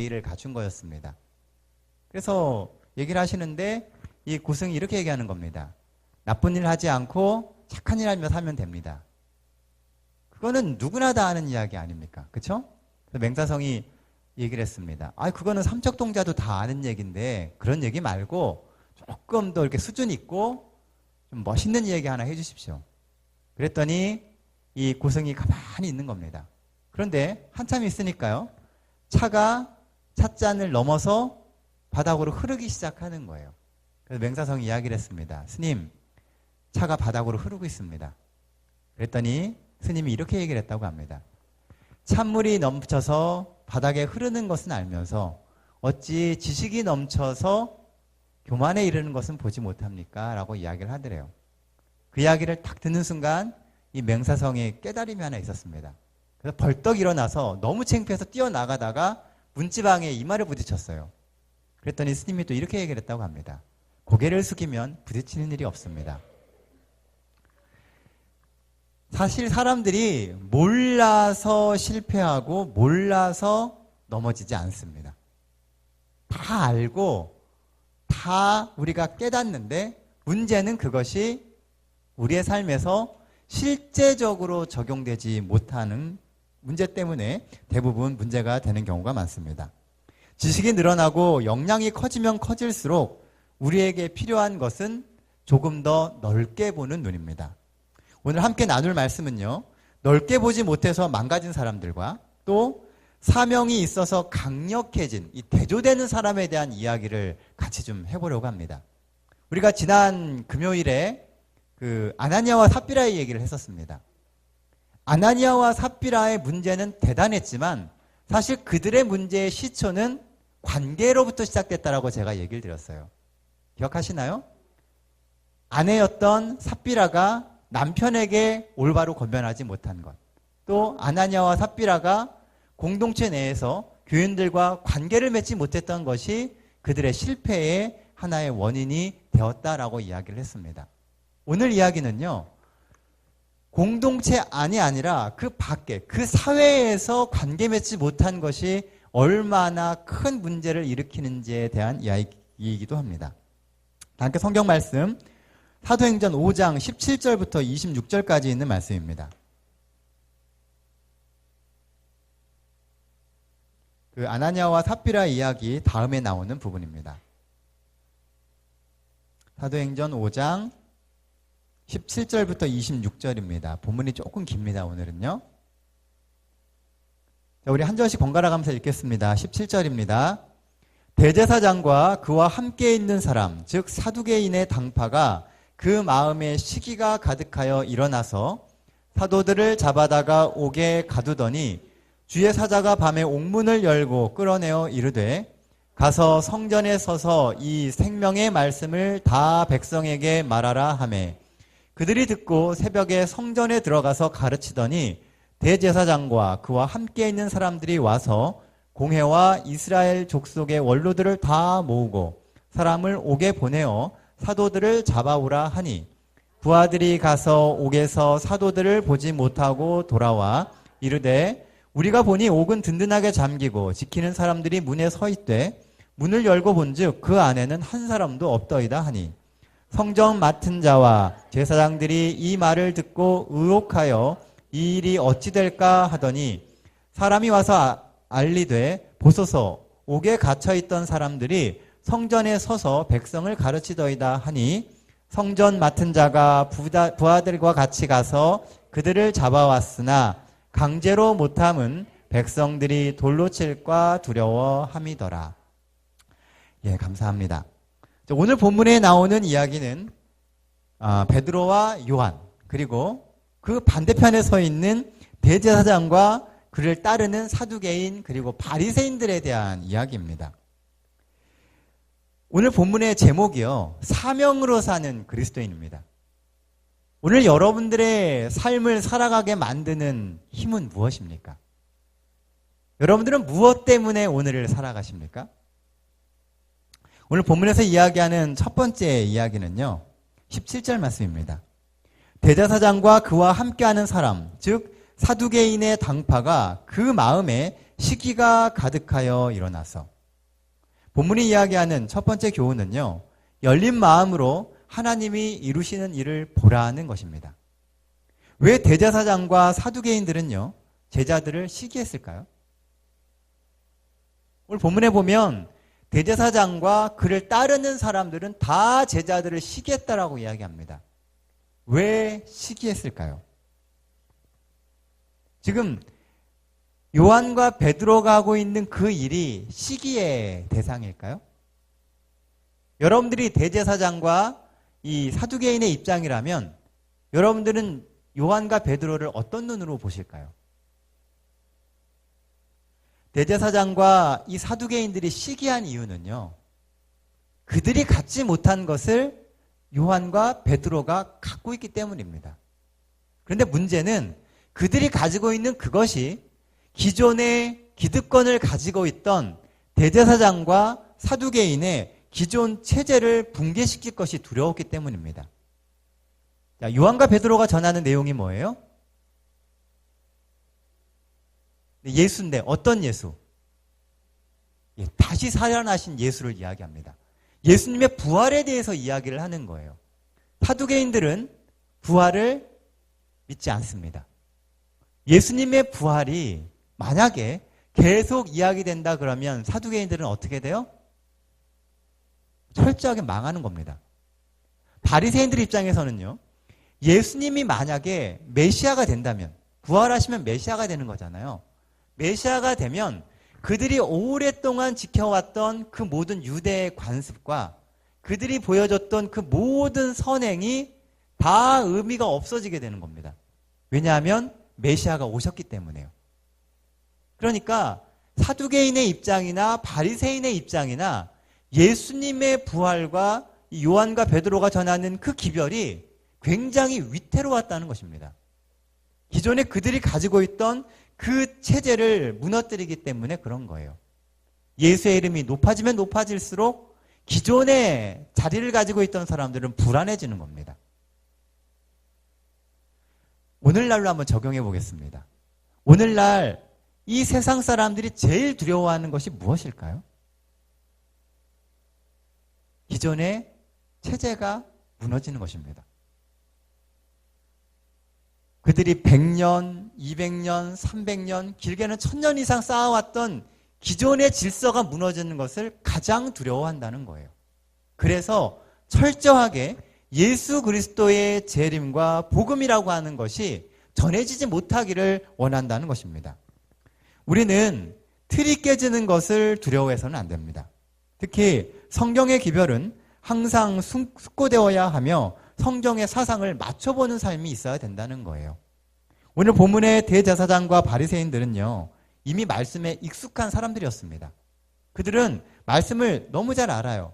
예의를 갖춘 거였습니다. 그래서 얘기를 하시는데 이 고승이 이렇게 얘기하는 겁니다. 나쁜 일 하지 않고 착한 일 하며 살면 됩니다. 그거는 누구나 다 아는 이야기 아닙니까? 그렇죠? 그래서 맹사성이 얘기를 했습니다. 그거는 삼척동자도 다 아는 얘기인데 그런 얘기 말고 조금 더 이렇게 수준 있고 좀 멋있는 얘기 하나 해주십시오. 그랬더니 이 고승이 가만히 있는 겁니다. 그런데 한참 있으니까요. 차가 찻잔을 넘어서 바닥으로 흐르기 시작하는 거예요. 그래서 맹사성이 이야기를 했습니다. 스님, 차가 바닥으로 흐르고 있습니다. 그랬더니 스님이 이렇게 얘기를 했다고 합니다. 찬물이 넘쳐서 바닥에 흐르는 것은 알면서 어찌 지식이 넘쳐서 교만에 이르는 것은 보지 못합니까? 라고 이야기를 하더래요. 그 이야기를 딱 듣는 순간 이 맹사성의 깨달음이 하나 있었습니다. 그래서 벌떡 일어나서 너무 창피해서 뛰어나가다가 문지방에 이마를 부딪혔어요. 그랬더니 스님이 또 이렇게 얘기를 했다고 합니다. 고개를 숙이면 부딪히는 일이 없습니다. 사실 사람들이 몰라서 실패하고 몰라서 넘어지지 않습니다. 다 알고 다 우리가 깨닫는데 문제는 그것이 우리의 삶에서 실제적으로 적용되지 못하는 문제 때문에 대부분 문제가 되는 경우가 많습니다. 지식이 늘어나고 역량이 커지면 커질수록 우리에게 필요한 것은 조금 더 넓게 보는 눈입니다. 오늘 함께 나눌 말씀은요. 넓게 보지 못해서 망가진 사람들과 또 사명이 있어서 강력해진 이 대조되는 사람에 대한 이야기를 같이 좀 해보려고 합니다. 우리가 지난 금요일에 그 아나니아와 삽비라의 얘기를 했었습니다. 아나니아와 삽비라의 문제는 대단했지만 사실 그들의 문제의 시초는 관계로부터 시작됐다라고 제가 얘기를 드렸어요. 기억하시나요? 아내였던 삽비라가 남편에게 올바로 권면하지 못한 것, 또 아나니아와 삽비라가 공동체 내에서 교인들과 관계를 맺지 못했던 것이 그들의 실패의 하나의 원인이 되었다라고 이야기를 했습니다. 오늘 이야기는요, 공동체 안이 아니라 그 밖에, 그 사회에서 관계 맺지 못한 것이 얼마나 큰 문제를 일으키는지에 대한 이야기이기도 합니다. 함께 성경 말씀, 사도행전 5장 17절부터 26절까지 있는 말씀입니다. 그 아나니아와 삽비라 이야기 다음에 나오는 부분입니다. 사도행전 5장 17절부터 26절입니다. 본문이 조금 깁니다. 오늘은요. 자, 우리 한 절씩 번갈아 가면서 읽겠습니다. 17절입니다. 대제사장과 그와 함께 있는 사람, 즉 사두개인의 당파가 그 마음에 시기가 가득하여 일어나서 사도들을 잡아다가 옥에 가두더니 주의 사자가 밤에 옥문을 열고 끌어내어 이르되 가서 성전에 서서 이 생명의 말씀을 다 백성에게 말하라 하매 그들이 듣고 새벽에 성전에 들어가서 가르치더니 대제사장과 그와 함께 있는 사람들이 와서 공회와 이스라엘 족속의 원로들을 다 모으고 사람을 옥에 보내어 사도들을 잡아오라 하니 부하들이 가서 옥에서 사도들을 보지 못하고 돌아와 이르되 우리가 보니 옥은 든든하게 잠기고 지키는 사람들이 문에 서 있되 문을 열고 본즉 그 안에는 한 사람도 없더이다 하니 성전 맡은 자와 제사장들이 이 말을 듣고 의혹하여 이 일이 어찌 될까 하더니 사람이 와서 알리되 보소서 옥에 갇혀있던 사람들이 성전에 서서 백성을 가르치더이다 하니 성전 맡은 자가 부하들과 같이 가서 그들을 잡아왔으나 강제로 못함은 백성들이 돌로 칠까 두려워함이더라. 예, 감사합니다. 오늘 본문에 나오는 이야기는 베드로와 요한 그리고 그 반대편에 서 있는 대제사장과 그를 따르는 사두개인 그리고 바리새인들에 대한 이야기입니다. 오늘 본문의 제목이요. 사명으로 사는 그리스도인입니다. 오늘 여러분들의 삶을 살아가게 만드는 힘은 무엇입니까? 여러분들은 무엇 때문에 오늘을 살아가십니까? 오늘 본문에서 이야기하는 첫 번째 이야기는요. 17절 말씀입니다. 대제사장과 그와 함께하는 사람, 즉 사두개인의 당파가 그 마음에 시기가 가득하여 일어나서. 본문이 이야기하는 첫 번째 교훈은요, 열린 마음으로 하나님이 이루시는 일을 보라는 것입니다. 왜 대제사장과 사두개인들은요, 제자들을 시기했을까요? 오늘 본문에 보면 대제사장과 그를 따르는 사람들은 다 제자들을 시기했다라고 이야기합니다. 왜 시기했을까요? 지금 요한과 베드로가 하고 있는 그 일이 시기의 대상일까요? 여러분들이 대제사장과 이 사두개인의 입장이라면 여러분들은 요한과 베드로를 어떤 눈으로 보실까요? 대제사장과 이 사두개인들이 시기한 이유는요, 그들이 갖지 못한 것을 요한과 베드로가 갖고 있기 때문입니다. 그런데 문제는 그들이 가지고 있는 그것이 기존의 기득권을 가지고 있던 대제사장과 사두개인의 기존 체제를 붕괴시킬 것이 두려웠기 때문입니다. 자, 요한과 베드로가 전하는 내용이 뭐예요? 예수인데 어떤 예수? 다시 살아나신 예수를 이야기합니다. 예수님의 부활에 대해서 이야기를 하는 거예요. 사두개인들은 부활을 믿지 않습니다. 예수님의 부활이 만약에 계속 이야기된다 그러면 사두개인들은 어떻게 돼요? 철저하게 망하는 겁니다. 바리새인들 입장에서는요, 예수님이 만약에 메시아가 된다면, 부활하시면 메시아가 되는 거잖아요. 메시아가 되면 그들이 오랫동안 지켜왔던 그 모든 유대의 관습과 그들이 보여줬던 그 모든 선행이 다 의미가 없어지게 되는 겁니다. 왜냐하면 메시아가 오셨기 때문에요. 그러니까 사두개인의 입장이나 바리새인의 입장이나 예수님의 부활과 요한과 베드로가 전하는 그 기별이 굉장히 위태로웠다는 것입니다. 기존에 그들이 가지고 있던 그 체제를 무너뜨리기 때문에 그런 거예요. 예수의 이름이 높아지면 높아질수록 기존의 자리를 가지고 있던 사람들은 불안해지는 겁니다. 오늘날로 한번 적용해 보겠습니다. 오늘날 이 세상 사람들이 제일 두려워하는 것이 무엇일까요? 기존의 체제가 무너지는 것입니다. 그들이 100년, 200년, 300년, 길게는 1000년 이상 쌓아왔던 기존의 질서가 무너지는 것을 가장 두려워한다는 거예요. 그래서 철저하게 예수 그리스도의 재림과 복음이라고 하는 것이 전해지지 못하기를 원한다는 것입니다. 우리는 틀이 깨지는 것을 두려워해서는 안 됩니다. 특히 성경의 기별은 항상 숙고되어야 하며 성경의 사상을 맞춰보는 삶이 있어야 된다는 거예요. 오늘 본문의 대제사장과 바리새인들은요, 이미 말씀에 익숙한 사람들이었습니다. 그들은 말씀을 너무 잘 알아요.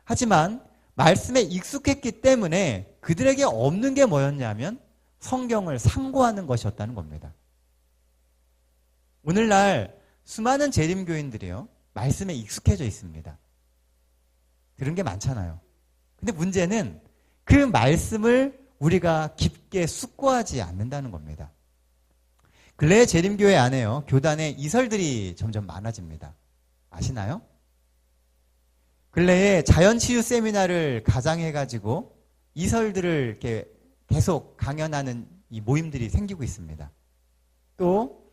하지만 말씀에 익숙했기 때문에 그들에게 없는 게 뭐였냐면 성경을 상고하는 것이었다는 겁니다. 오늘날 수많은 재림교인들이요, 말씀에 익숙해져 있습니다. 그런 게 많잖아요. 근데 문제는 그 말씀을 우리가 깊게 숙고하지 않는다는 겁니다. 근래의 재림교회 안에요, 교단에 이설들이 점점 많아집니다. 아시나요? 근래에 자연치유 세미나를 가장해가지고 이설들을 이렇게 계속 강연하는 이 모임들이 생기고 있습니다. 또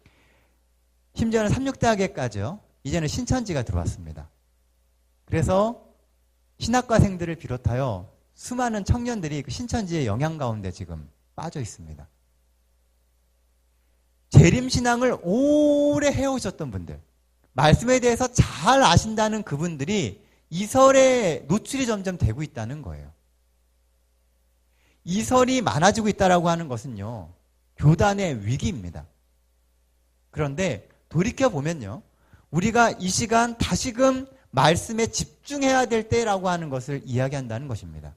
심지어는 삼육대학에까지요, 이제는 신천지가 들어왔습니다. 그래서 신학과생들을 비롯하여 수많은 청년들이 그 신천지의 영향 가운데 지금 빠져 있습니다. 재림신앙을 오래 해오셨던 분들, 말씀에 대해서 잘 아신다는 그분들이 이설에 노출이 점점 되고 있다는 거예요. 이설이 많아지고 있다라고 하는 것은요, 교단의 위기입니다. 그런데 돌이켜보면요, 우리가 이 시간 다시금 말씀에 집중해야 될 때라고 하는 것을 이야기한다는 것입니다.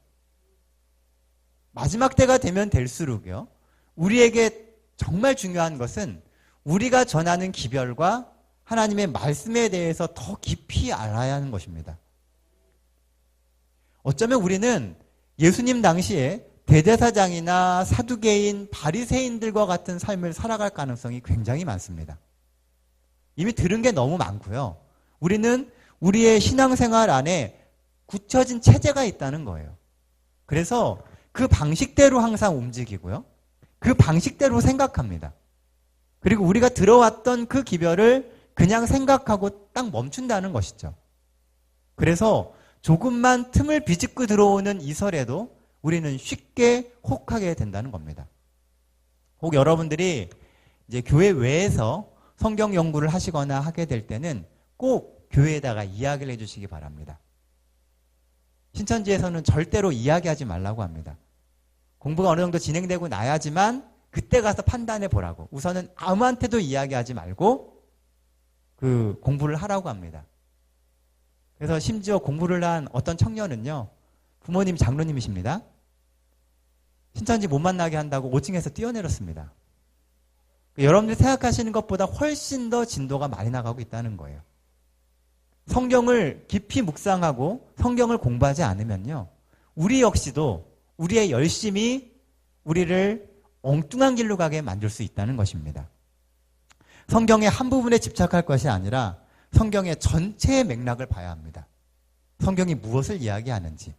마지막 때가 되면 될수록요, 우리에게 정말 중요한 것은 우리가 전하는 기별과 하나님의 말씀에 대해서 더 깊이 알아야 하는 것입니다. 어쩌면 우리는 예수님 당시에 대제사장이나 사두개인, 바리새인들과 같은 삶을 살아갈 가능성이 굉장히 많습니다. 이미 들은 게 너무 많고요. 우리는 우리의 신앙생활 안에 굳혀진 체제가 있다는 거예요. 그래서 그 방식대로 항상 움직이고요. 그 방식대로 생각합니다. 그리고 우리가 들어왔던 그 기별을 그냥 생각하고 딱 멈춘다는 것이죠. 그래서 조금만 틈을 비집고 들어오는 이설에도 우리는 쉽게 혹하게 된다는 겁니다. 혹 여러분들이 이제 교회 외에서 성경 연구를 하시거나 하게 될 때는 꼭 교회에다가 이야기를 해주시기 바랍니다. 신천지에서는 절대로 이야기하지 말라고 합니다. 공부가 어느 정도 진행되고 나야지만 그때 가서 판단해 보라고. 우선은 아무한테도 이야기하지 말고 그 공부를 하라고 합니다. 그래서 심지어 공부를 한 어떤 청년은요, 부모님 장로님이십니다. 신천지 못 만나게 한다고 5층에서 뛰어내렸습니다. 여러분들이 생각하시는 것보다 훨씬 더 진도가 많이 나가고 있다는 거예요. 성경을 깊이 묵상하고 성경을 공부하지 않으면요, 우리 역시도 우리의 열심이 우리를 엉뚱한 길로 가게 만들 수 있다는 것입니다. 성경의 한 부분에 집착할 것이 아니라 성경의 전체의 맥락을 봐야 합니다. 성경이 무엇을 이야기하는지.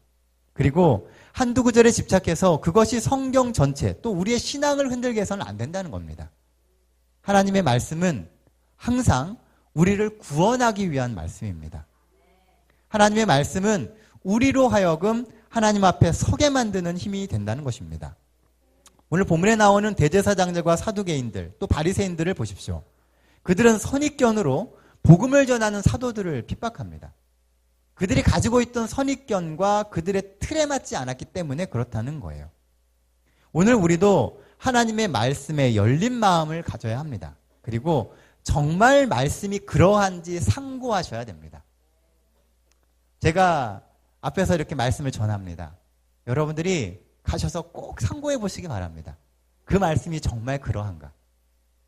그리고 한두 구절에 집착해서 그것이 성경 전체, 또 우리의 신앙을 흔들게 해서는 안 된다는 겁니다. 하나님의 말씀은 항상 우리를 구원하기 위한 말씀입니다. 하나님의 말씀은 우리로 하여금 하나님 앞에 서게 만드는 힘이 된다는 것입니다. 오늘 본문에 나오는 대제사장들과 사두개인들, 또 바리새인들을 보십시오. 그들은 선입견으로 복음을 전하는 사도들을 핍박합니다. 그들이 가지고 있던 선입견과 그들의 틀에 맞지 않았기 때문에 그렇다는 거예요. 오늘 우리도 하나님의 말씀에 열린 마음을 가져야 합니다. 그리고 정말 말씀이 그러한지 상고하셔야 됩니다. 제가 앞에서 이렇게 말씀을 전합니다. 여러분들이 가셔서 꼭 상고해 보시기 바랍니다. 그 말씀이 정말 그러한가.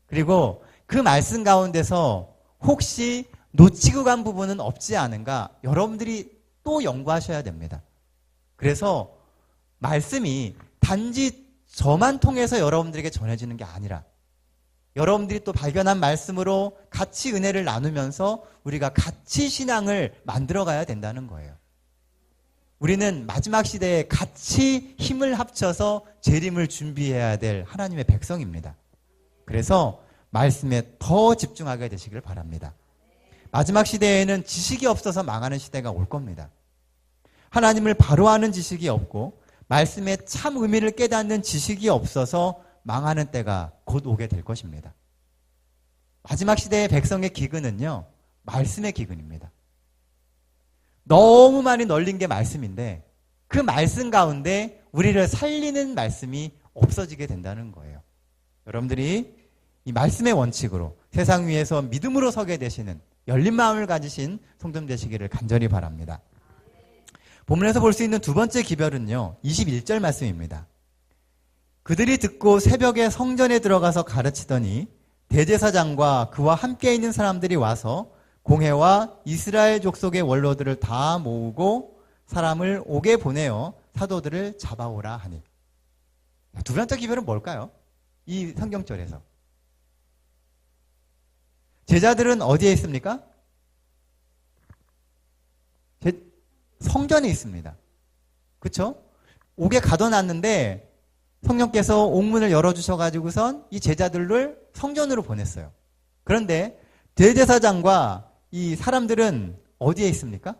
그리고 그 말씀 가운데서 혹시 놓치고 간 부분은 없지 않은가, 여러분들이 또 연구하셔야 됩니다. 그래서 말씀이 단지 저만 통해서 여러분들에게 전해지는 게 아니라 여러분들이 또 발견한 말씀으로 같이 은혜를 나누면서 우리가 같이 신앙을 만들어가야 된다는 거예요. 우리는 마지막 시대에 같이 힘을 합쳐서 재림을 준비해야 될 하나님의 백성입니다. 그래서 말씀에 더 집중하게 되시길 바랍니다. 마지막 시대에는 지식이 없어서 망하는 시대가 올 겁니다. 하나님을 바로 아는 지식이 없고 말씀의 참 의미를 깨닫는 지식이 없어서 망하는 때가 곧 오게 될 것입니다. 마지막 시대의 백성의 기근은요, 말씀의 기근입니다. 너무 많이 널린 게 말씀인데 그 말씀 가운데 우리를 살리는 말씀이 없어지게 된다는 거예요. 여러분들이 이 말씀의 원칙으로 세상 위에서 믿음으로 서게 되시는 열린 마음을 가지신 성도님 되시기를 간절히 바랍니다. 본문에서 볼 수 있는 두 번째 기별은요, 21절 말씀입니다. 그들이 듣고 새벽에 성전에 들어가서 가르치더니 대제사장과 그와 함께 있는 사람들이 와서 공회와 이스라엘 족속의 원로들을 다 모으고 사람을 옥에 보내어 사도들을 잡아오라 하니. 두 번째 기별은 뭘까요? 이 성경절에서. 제자들은 어디에 있습니까? 성전에 있습니다. 그렇죠? 옥에 가둬놨는데 성령께서 옥문을 열어주셔가지고선 이 제자들을 성전으로 보냈어요. 그런데 대제사장과 이 사람들은 어디에 있습니까?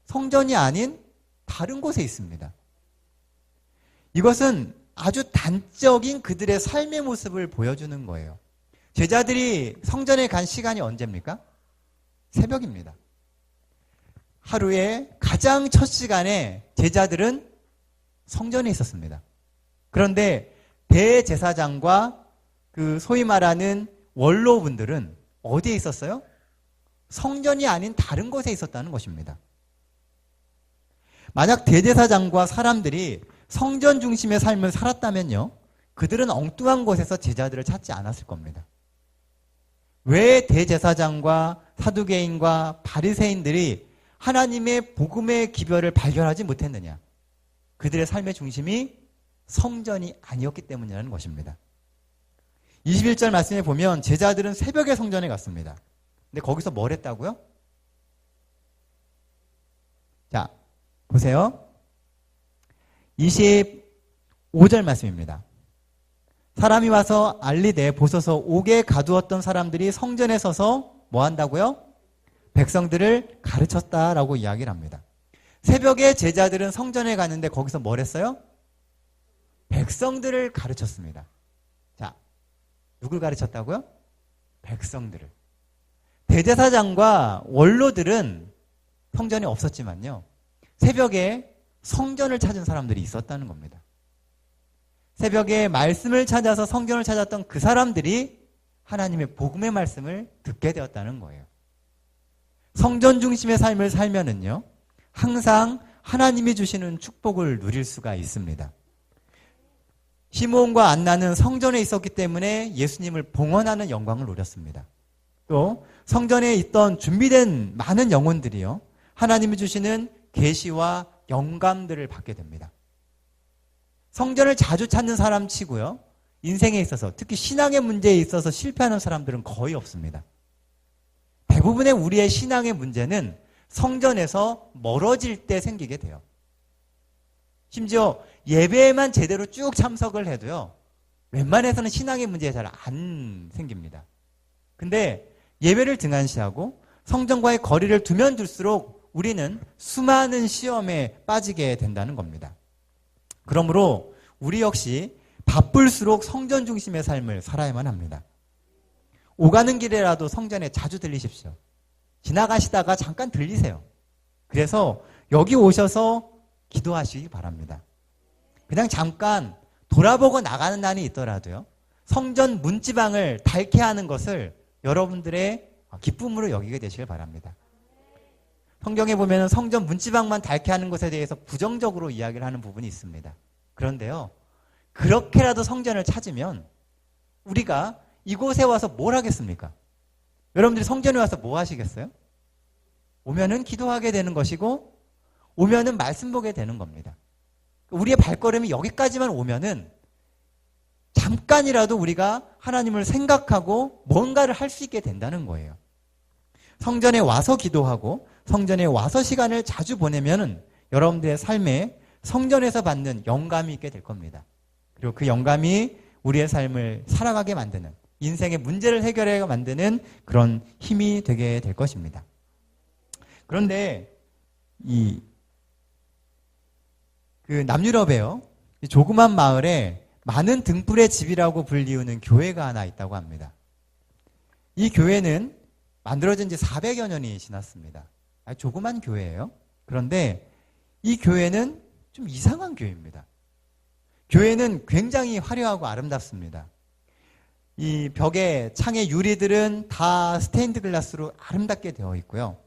성전이 아닌 다른 곳에 있습니다. 이것은 아주 단적인 그들의 삶의 모습을 보여주는 거예요. 제자들이 성전에 간 시간이 언제입니까? 새벽입니다. 하루에 가장 첫 시간에 제자들은 성전에 있었습니다. 그런데 대제사장과 그 소위 말하는 원로분들은 어디에 있었어요? 성전이 아닌 다른 곳에 있었다는 것입니다. 만약 대제사장과 사람들이 성전 중심의 삶을 살았다면요, 그들은 엉뚱한 곳에서 제자들을 찾지 않았을 겁니다. 왜 대제사장과 사두개인과 바리새인들이 하나님의 복음의 기별을 발견하지 못했느냐? 그들의 삶의 중심이 성전이 아니었기 때문이라는 것입니다. 21절 말씀에 보면 제자들은 새벽에 성전에 갔습니다. 근데 거기서 뭘 했다고요? 자, 보세요. 25절 말씀입니다. 사람이 와서 알리되 보소서 옥에 가두었던 사람들이 성전에 서서 뭐 한다고요? 백성들을 가르쳤다라고 이야기를 합니다. 새벽에 제자들은 성전에 갔는데 거기서 뭘 했어요? 백성들을 가르쳤습니다. 자, 누굴 가르쳤다고요? 백성들을. 대제사장과 원로들은 성전에 없었지만요. 새벽에 성전을 찾은 사람들이 있었다는 겁니다. 새벽에 말씀을 찾아서 성전을 찾았던 그 사람들이 하나님의 복음의 말씀을 듣게 되었다는 거예요. 성전 중심의 삶을 살면은요, 항상 하나님이 주시는 축복을 누릴 수가 있습니다. 시므온과 안나는 성전에 있었기 때문에 예수님을 봉헌하는 영광을 누렸습니다. 또 성전에 있던 준비된 많은 영혼들이요, 하나님이 주시는 계시와 영감들을 받게 됩니다. 성전을 자주 찾는 사람 치고요, 인생에 있어서 특히 신앙의 문제에 있어서 실패하는 사람들은 거의 없습니다. 대부분의 우리의 신앙의 문제는 성전에서 멀어질 때 생기게 돼요. 심지어 예배에만 제대로 쭉 참석을 해도요, 웬만해서는 신앙의 문제에 잘 안 생깁니다. 근데 예배를 등한시하고 성전과의 거리를 두면 둘수록 우리는 수많은 시험에 빠지게 된다는 겁니다. 그러므로 우리 역시 바쁠수록 성전 중심의 삶을 살아야만 합니다. 오가는 길에라도 성전에 자주 들리십시오. 지나가시다가 잠깐 들리세요. 그래서 여기 오셔서 기도하시기 바랍니다. 그냥 잠깐 돌아보고 나가는 날이 있더라도요, 성전 문지방을 닳게 하는 것을 여러분들의 기쁨으로 여기게 되시길 바랍니다. 성경에 보면 성전 문지방만 닳게 하는 것에 대해서 부정적으로 이야기를 하는 부분이 있습니다. 그런데요, 그렇게라도 성전을 찾으면 우리가 이곳에 와서 뭘 하겠습니까? 여러분들이 성전에 와서 뭐 하시겠어요? 오면은 기도하게 되는 것이고, 오면은 말씀 보게 되는 겁니다. 우리의 발걸음이 여기까지만 오면은 잠깐이라도 우리가 하나님을 생각하고 뭔가를 할 수 있게 된다는 거예요. 성전에 와서 기도하고 성전에 와서 시간을 자주 보내면은 여러분들의 삶에 성전에서 받는 영감이 있게 될 겁니다. 그리고 그 영감이 우리의 삶을 살아가게 만드는, 인생의 문제를 해결해 만드는 그런 힘이 되게 될 것입니다. 그런데 남유럽에요, 이 조그만 마을에 많은 등불의 집이라고 불리우는 교회가 하나 있다고 합니다. 이 교회는 만들어진 지 400여 년이 지났습니다. 아주 조그만 교회예요. 그런데 이 교회는 좀 이상한 교회입니다. 교회는 굉장히 화려하고 아름답습니다. 이 벽에 창의 유리들은 다 스테인드 글라스로 아름답게 되어 있고요.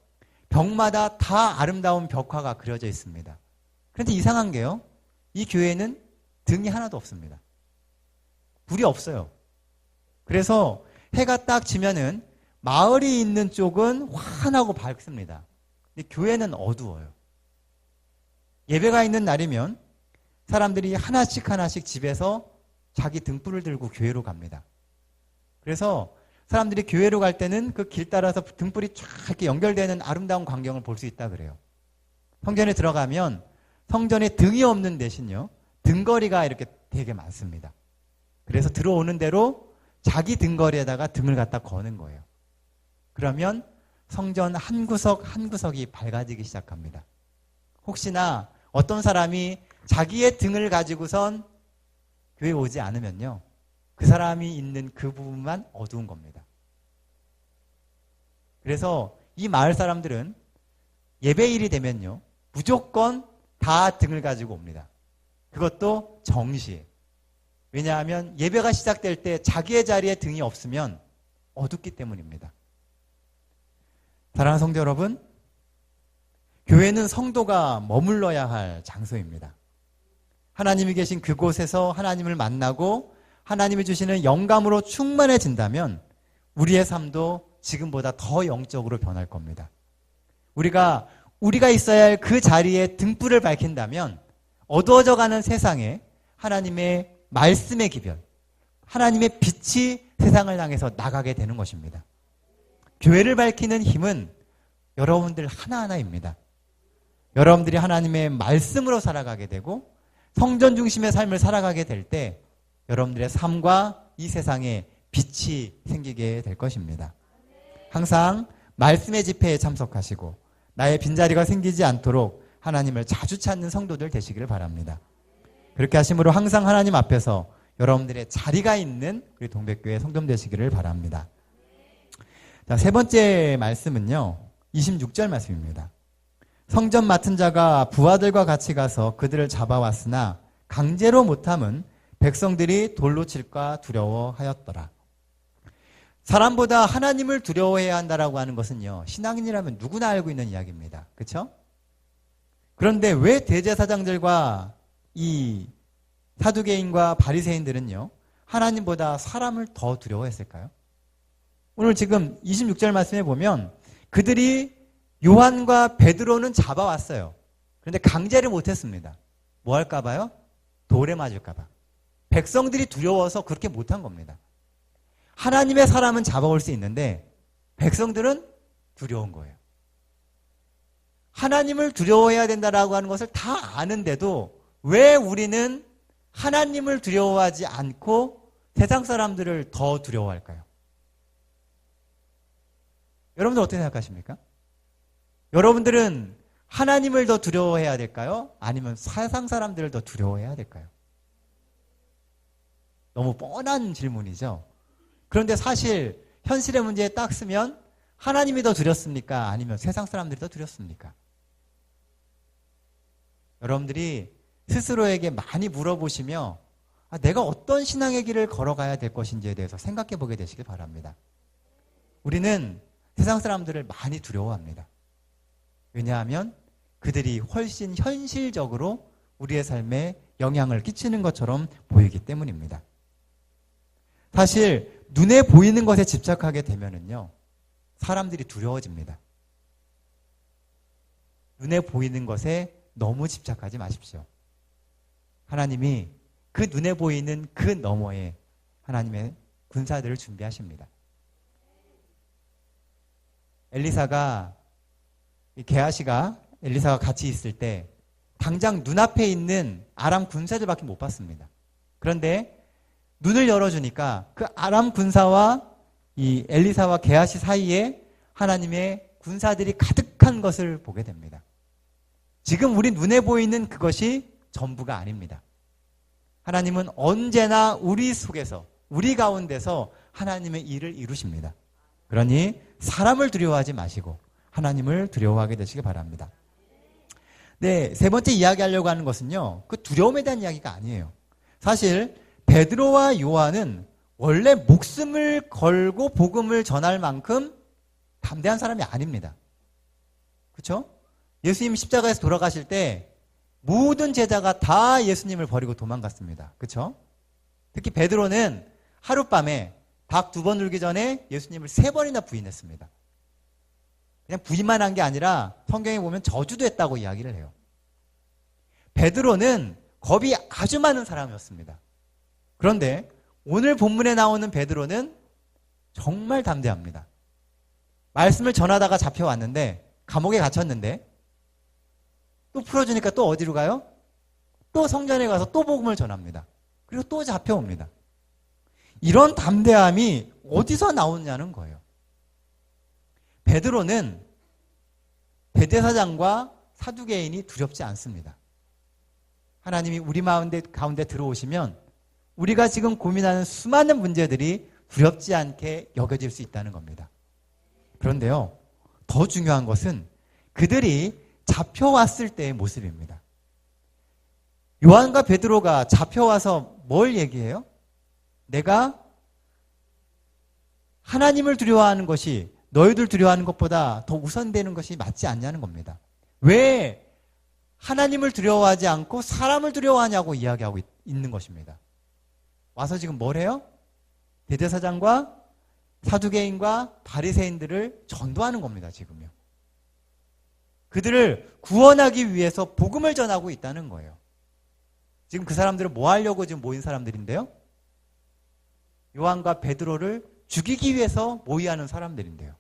벽마다 다 아름다운 벽화가 그려져 있습니다. 그런데 이상한 게요, 이 교회는 등이 하나도 없습니다. 불이 없어요. 그래서 해가 딱 지면은 마을이 있는 쪽은 환하고 밝습니다. 근데 교회는 어두워요. 예배가 있는 날이면 사람들이 하나씩 하나씩 집에서 자기 등불을 들고 교회로 갑니다. 그래서 사람들이 교회로 갈 때는 그 길 따라서 등불이 쫙 이렇게 연결되는 아름다운 광경을 볼 수 있다 그래요. 성전에 들어가면 성전에 등이 없는 대신요, 등거리가 이렇게 되게 많습니다. 그래서 들어오는 대로 자기 등거리에다가 등을 갖다 거는 거예요. 그러면 성전 한 구석 한 구석이 밝아지기 시작합니다. 혹시나 어떤 사람이 자기의 등을 가지고선 교회에 오지 않으면요, 그 사람이 있는 그 부분만 어두운 겁니다. 그래서 이 마을 사람들은 예배일이 되면요, 무조건 다 등을 가지고 옵니다. 그것도 정시에. 왜냐하면 예배가 시작될 때 자기의 자리에 등이 없으면 어둡기 때문입니다. 사랑하는 성도 여러분, 교회는 성도가 머물러야 할 장소입니다. 하나님이 계신 그곳에서 하나님을 만나고 하나님이 주시는 영감으로 충만해진다면 우리의 삶도 지금보다 더 영적으로 변할 겁니다. 우리가 있어야 할 그 자리에 등불을 밝힌다면 어두워져가는 세상에 하나님의 말씀의 기별, 하나님의 빛이 세상을 향해서 나가게 되는 것입니다. 교회를 밝히는 힘은 여러분들 하나하나입니다. 여러분들이 하나님의 말씀으로 살아가게 되고 성전 중심의 삶을 살아가게 될 때 여러분들의 삶과 이 세상에 빛이 생기게 될 것입니다. 항상 말씀의 집회에 참석하시고 나의 빈자리가 생기지 않도록 하나님을 자주 찾는 성도들 되시기를 바랍니다. 그렇게 하심으로 항상 하나님 앞에서 여러분들의 자리가 있는 우리 동백교회 성도 되시기를 바랍니다. 자, 세 번째 말씀은요, 26절 말씀입니다. 성전 맡은 자가 부하들과 같이 가서 그들을 잡아왔으나 강제로 못함은 백성들이 돌로 칠까 두려워하였더라. 사람보다 하나님을 두려워해야 한다라고 하는 것은요, 신앙인이라면 누구나 알고 있는 이야기입니다. 그렇죠? 그런데 왜 대제사장들과 이 사두개인과 바리새인들은요, 하나님보다 사람을 더 두려워했을까요? 오늘 지금 26절 말씀에 보면 그들이 요한과 베드로는 잡아왔어요. 그런데 강제를 못했습니다. 뭐 할까 봐요? 돌에 맞을까 봐. 백성들이 두려워서 그렇게 못한 겁니다. 하나님의 사람은 잡아올 수 있는데 백성들은 두려운 거예요. 하나님을 두려워해야 된다라고 하는 것을 다 아는데도 왜 우리는 하나님을 두려워하지 않고 세상 사람들을 더 두려워할까요? 여러분들 어떻게 생각하십니까? 여러분들은 하나님을 더 두려워해야 될까요? 아니면 세상 사람들을 더 두려워해야 될까요? 너무 뻔한 질문이죠. 그런데 사실 현실의 문제에 딱 쓰면 하나님이 더 두렵습니까? 아니면 세상 사람들이 더 두렵습니까? 여러분들이 스스로에게 많이 물어보시며 내가 어떤 신앙의 길을 걸어가야 될 것인지에 대해서 생각해 보게 되시길 바랍니다. 우리는 세상 사람들을 많이 두려워합니다. 왜냐하면 그들이 훨씬 현실적으로 우리의 삶에 영향을 끼치는 것처럼 보이기 때문입니다. 사실 눈에 보이는 것에 집착하게 되면은요, 사람들이 두려워집니다. 눈에 보이는 것에 너무 집착하지 마십시오. 하나님이 그 눈에 보이는 그 너머에 하나님의 군사들을 준비하십니다. 게하시가 엘리사가 같이 있을 때 당장 눈앞에 있는 아람 군사들밖에 못 봤습니다. 그런데 눈을 열어주니까 그 아람 군사와 이 엘리사와 게하시 사이에 하나님의 군사들이 가득한 것을 보게 됩니다. 지금 우리 눈에 보이는 그것이 전부가 아닙니다. 하나님은 언제나 우리 속에서, 우리 가운데서 하나님의 일을 이루십니다. 그러니 사람을 두려워하지 마시고 하나님을 두려워하게 되시기 바랍니다. 네, 세 번째 이야기하려고 하는 것은요, 그 두려움에 대한 이야기가 아니에요. 사실 베드로와 요한은 원래 목숨을 걸고 복음을 전할 만큼 담대한 사람이 아닙니다. 그렇죠? 예수님 십자가에서 돌아가실 때 모든 제자가 다 예수님을 버리고 도망갔습니다. 그렇죠? 특히 베드로는 하룻밤에 닭 2번 울기 전에 예수님을 3번이나 부인했습니다. 그냥 부인만 한 게 아니라 성경에 보면 저주도 했다고 이야기를 해요. 베드로는 겁이 아주 많은 사람이었습니다. 그런데 오늘 본문에 나오는 베드로는 정말 담대합니다. 말씀을 전하다가 잡혀왔는데, 감옥에 갇혔는데 또 풀어주니까 또 어디로 가요? 또 성전에 가서 또 복음을 전합니다. 그리고 또 잡혀옵니다. 이런 담대함이 어디서 나오냐는 거예요. 베드로는 대제사장과 사두개인이 두렵지 않습니다. 하나님이 우리 마음 가운데 들어오시면 우리가 지금 고민하는 수많은 문제들이 두렵지 않게 여겨질 수 있다는 겁니다. 그런데요, 더 중요한 것은 그들이 잡혀왔을 때의 모습입니다. 요한과 베드로가 잡혀와서 뭘 얘기해요? 내가 하나님을 두려워하는 것이 너희들 두려워하는 것보다 더 우선되는 것이 맞지 않냐는 겁니다. 왜 하나님을 두려워하지 않고 사람을 두려워하냐고 이야기하고 있는 것입니다. 와서 지금 뭘 해요? 대제사장과 사두개인과 바리새인들을 전도하는 겁니다. 지금요. 그들을 구원하기 위해서 복음을 전하고 있다는 거예요. 지금 그 사람들은 뭐 하려고 지금 모인 사람들인데요? 요한과 베드로를 죽이기 위해서 모의하는 사람들인데요.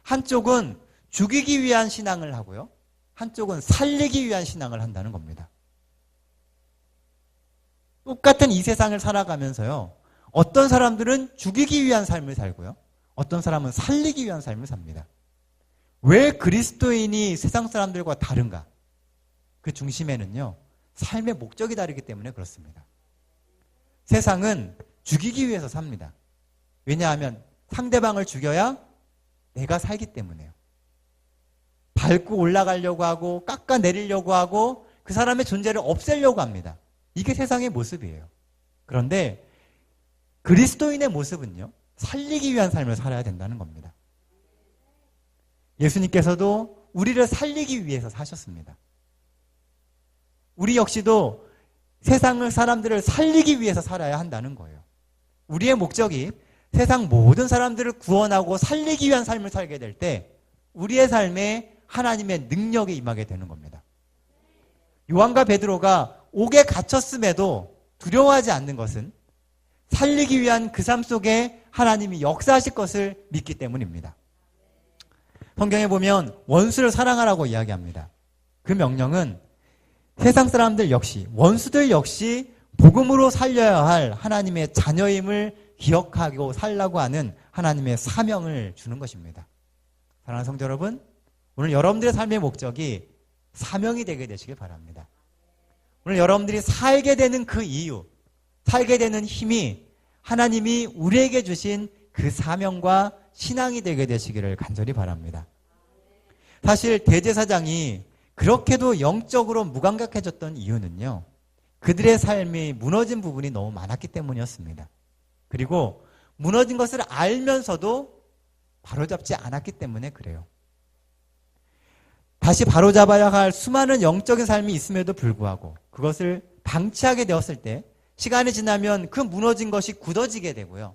한쪽은 죽이기 위한 신앙을 하고요. 한쪽은 살리기 위한 신앙을 한다는 겁니다. 똑같은 이 세상을 살아가면서요. 어떤 사람들은 죽이기 위한 삶을 살고요. 어떤 사람은 살리기 위한 삶을 삽니다. 왜 그리스도인이 세상 사람들과 다른가? 그 중심에는요. 삶의 목적이 다르기 때문에 그렇습니다. 세상은 죽이기 위해서 삽니다. 왜냐하면 상대방을 죽여야 내가 살기 때문에요. 밟고 올라가려고 하고 깎아내리려고 하고 그 사람의 존재를 없애려고 합니다. 이게 세상의 모습이에요. 그런데 그리스도인의 모습은요. 살리기 위한 삶을 살아야 된다는 겁니다. 예수님께서도 우리를 살리기 위해서 사셨습니다. 우리 역시도 세상을 사람들을 살리기 위해서 살아야 한다는 거예요. 우리의 목적이 세상 모든 사람들을 구원하고 살리기 위한 삶을 살게 될 때 우리의 삶에 하나님의 능력이 임하게 되는 겁니다. 요한과 베드로가 옥에 갇혔음에도 두려워하지 않는 것은 살리기 위한 그 삶 속에 하나님이 역사하실 것을 믿기 때문입니다. 성경에 보면 원수를 사랑하라고 이야기합니다. 그 명령은 세상 사람들 역시, 원수들 역시 복음으로 살려야 할 하나님의 자녀임을 기억하고 살라고 하는 하나님의 사명을 주는 것입니다. 사랑하는 성도 여러분, 오늘 여러분들의 삶의 목적이 사명이 되게 되시길 바랍니다. 오늘 여러분들이 살게 되는 그 이유, 살게 되는 힘이 하나님이 우리에게 주신 그 사명과 신앙이 되게 되시기를 간절히 바랍니다. 사실 대제사장이 그렇게도 영적으로 무감각해졌던 이유는요. 그들의 삶이 무너진 부분이 너무 많았기 때문이었습니다. 그리고 무너진 것을 알면서도 바로잡지 않았기 때문에 그래요. 다시 바로잡아야 할 수많은 영적인 삶이 있음에도 불구하고 그것을 방치하게 되었을 때 시간이 지나면 그 무너진 것이 굳어지게 되고요.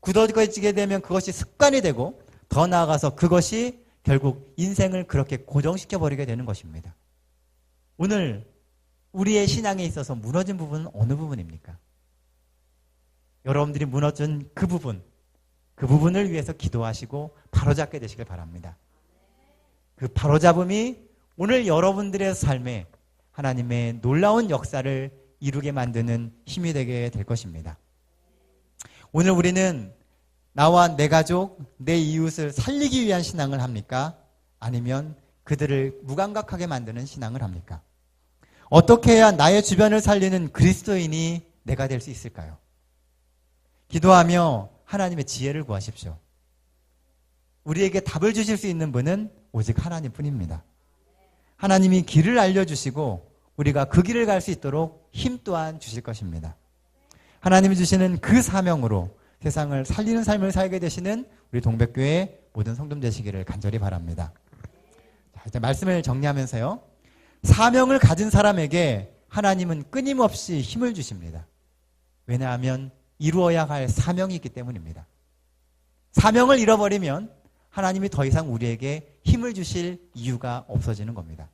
굳어지게 되면 그것이 습관이 되고 더 나아가서 그것이 결국 인생을 그렇게 고정시켜버리게 되는 것입니다. 오늘 우리의 신앙에 있어서 무너진 부분은 어느 부분입니까? 여러분들이 무너진 그 부분을 위해서 기도하시고 바로잡게 되시길 바랍니다. 그 바로잡음이 오늘 여러분들의 삶에 하나님의 놀라운 역사를 이루게 만드는 힘이 되게 될 것입니다. 오늘 우리는 나와 내 가족, 내 이웃을 살리기 위한 신앙을 합니까? 아니면 그들을 무감각하게 만드는 신앙을 합니까? 어떻게 해야 나의 주변을 살리는 그리스도인이 내가 될 수 있을까요? 기도하며 하나님의 지혜를 구하십시오. 우리에게 답을 주실 수 있는 분은 오직 하나님뿐입니다. 하나님이 길을 알려주시고 우리가 그 길을 갈 수 있도록 힘 또한 주실 것입니다. 하나님이 주시는 그 사명으로 세상을 살리는 삶을 살게 되시는 우리 동백교회 모든 성도님 되시기를 간절히 바랍니다. 자, 이제 말씀을 정리하면서요. 사명을 가진 사람에게 하나님은 끊임없이 힘을 주십니다. 왜냐하면 이루어야 할 사명이 있기 때문입니다. 사명을 잃어버리면 하나님이 더 이상 우리에게 힘을 주실 이유가 없어지는 겁니다.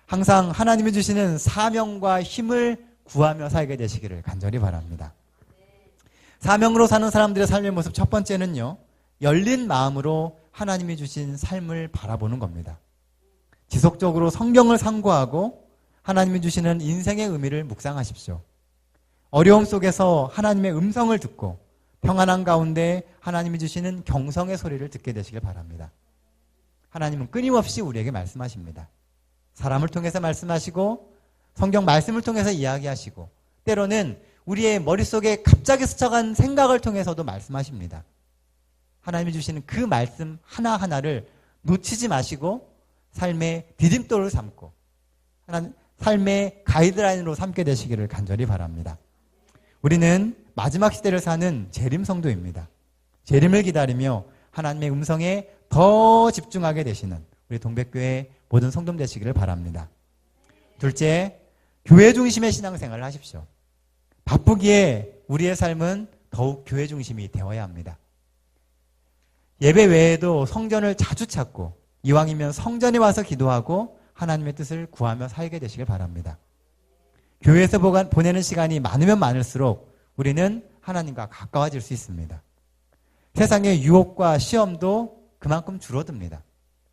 항상 하나님이 주시는 사명과 힘을 구하며 살게 되시기를 간절히 바랍니다. 사명으로 사는 사람들의 삶의 모습 첫 번째는요. 열린 마음으로 하나님이 주신 삶을 바라보는 겁니다. 지속적으로 성경을 상고하고 하나님이 주시는 인생의 의미를 묵상하십시오. 어려움 속에서 하나님의 음성을 듣고 평안한 가운데 하나님이 주시는 경성의 소리를 듣게 되시길 바랍니다. 하나님은 끊임없이 우리에게 말씀하십니다. 사람을 통해서 말씀하시고 성경 말씀을 통해서 이야기하시고 때로는 우리의 머릿속에 갑자기 스쳐간 생각을 통해서도 말씀하십니다. 하나님이 주시는 그 말씀 하나하나를 놓치지 마시고 삶의 디딤돌을 삼고 삶의 가이드라인으로 삼게 되시기를 간절히 바랍니다. 우리는 마지막 시대를 사는 재림 성도입니다. 재림을 기다리며 하나님의 음성에 더 집중하게 되시는 우리 동백교회 모든 성도님 되시기를 바랍니다. 둘째, 교회 중심의 신앙생활을 하십시오. 바쁘기에 우리의 삶은 더욱 교회 중심이 되어야 합니다. 예배 외에도 성전을 자주 찾고 이왕이면 성전에 와서 기도하고 하나님의 뜻을 구하며 살게 되시길 바랍니다. 교회에서 보내는 시간이 많으면 많을수록 우리는 하나님과 가까워질 수 있습니다. 세상의 유혹과 시험도 그만큼 줄어듭니다.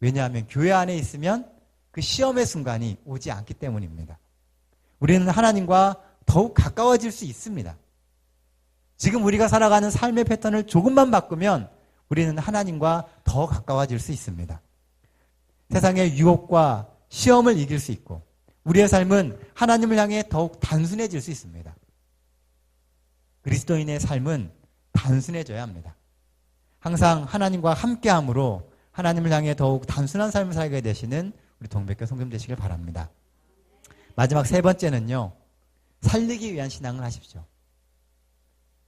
왜냐하면 교회 안에 있으면 그 시험의 순간이 오지 않기 때문입니다. 우리는 하나님과 더욱 가까워질 수 있습니다. 지금 우리가 살아가는 삶의 패턴을 조금만 바꾸면 우리는 하나님과 더 가까워질 수 있습니다. 세상의 유혹과 시험을 이길 수 있고 우리의 삶은 하나님을 향해 더욱 단순해질 수 있습니다. 그리스도인의 삶은 단순해져야 합니다. 항상 하나님과 함께함으로 하나님을 향해 더욱 단순한 삶을 살게 되시는 우리 동백교 성도님 되시길 바랍니다. 마지막 세 번째는요. 살리기 위한 신앙을 하십시오.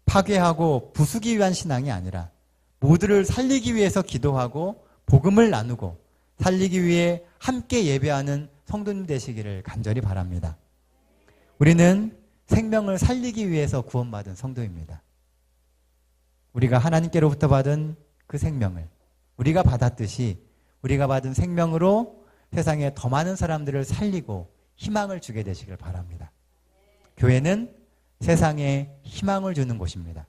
파괴하고 부수기 위한 신앙이 아니라 모두를 살리기 위해서 기도하고 복음을 나누고 살리기 위해 함께 예배하는 성도님 되시기를 간절히 바랍니다. 우리는 생명을 살리기 위해서 구원받은 성도입니다. 우리가 하나님께로부터 받은 그 생명을 우리가 받았듯이 우리가 받은 생명으로 세상에 더 많은 사람들을 살리고 희망을 주게 되시길 바랍니다. 교회는 세상에 희망을 주는 곳입니다.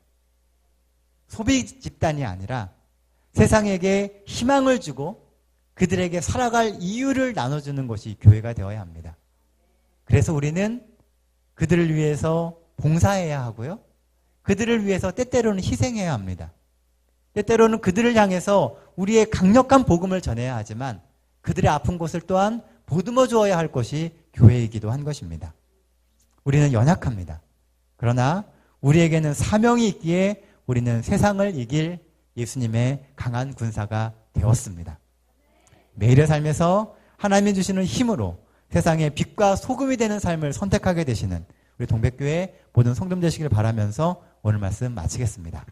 소비 집단이 아니라 세상에게 희망을 주고 그들에게 살아갈 이유를 나눠주는 곳이 교회가 되어야 합니다. 그래서 우리는 그들을 위해서 봉사해야 하고요. 그들을 위해서 때때로는 희생해야 합니다. 때때로는 그들을 향해서 우리의 강력한 복음을 전해야 하지만 그들의 아픈 곳을 또한 보듬어 주어야 할 것이 교회이기도 한 것입니다. 우리는 연약합니다. 그러나 우리에게는 사명이 있기에 우리는 세상을 이길 예수님의 강한 군사가 되었습니다. 매일의 삶에서 하나님이 주시는 힘으로 세상의 빛과 소금이 되는 삶을 선택하게 되시는 우리 동백교회 모든 성도님 되시길 바라면서 오늘 말씀 마치겠습니다.